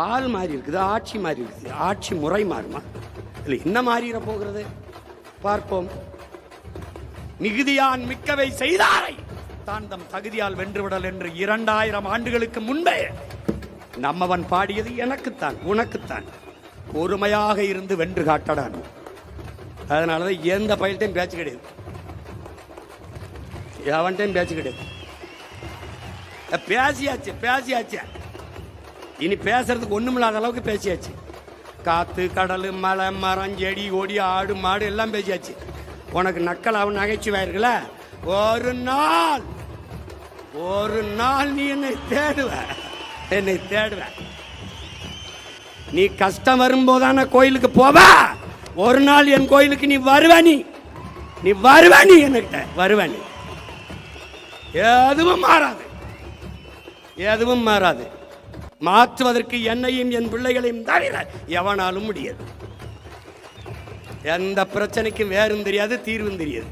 ஆள் மாறி இருக்குது, ஆட்சி மாறி இருக்குது. ஆட்சி முறை மாறுமா? இல்லை, என்ன மாறிட போகிறது பார்ப்போம். மிகுதியான் மிக்கவை செய்தாரை தான் தம் தகுதியால் வென்றுவிடல் என்று 2000 ஆண்டுகளுக்கு முன்பே நம்மவன் பாடியது எனக்குத்தான், உனக்குத்தான். பொறுமையாக இருந்து வென்று காட்டடான். அதனாலதான் எந்த பயில்ட்டையும் பேச்சு கிடையாது, எவன்டையும் பேச்சு கிடையாது. பேசியாச்சு. இனி பேசுறதுக்கு ஒண்ணுமில்லாத அளவுக்கு பேசியாச்சு. காத்து, கடல், மலை, மரம், செடி, கொடி, ஆடு, மாடு எல்லாம் பேசியாச்சு. உனக்கு நக்கலாவும் நகைச்சுவாயிருக்கல, ஒரு நாள் நீ என்னை தேடுவ. நீ கஷ்டம் வரும்போதான கோயிலுக்கு போவ. ஒரு நாள் என் கோயிலுக்கு நீ வருவ. என்கிட்ட வருவ. எதுவும் மாறாது. மாற்றுவதற்கு என்னையும் என் பிள்ளைகளையும் தவிர எவனாலும் முடியாது. எந்த பிரச்சனைக்கும் வேறும் தெரியாது, தீர்வும் தெரியாது.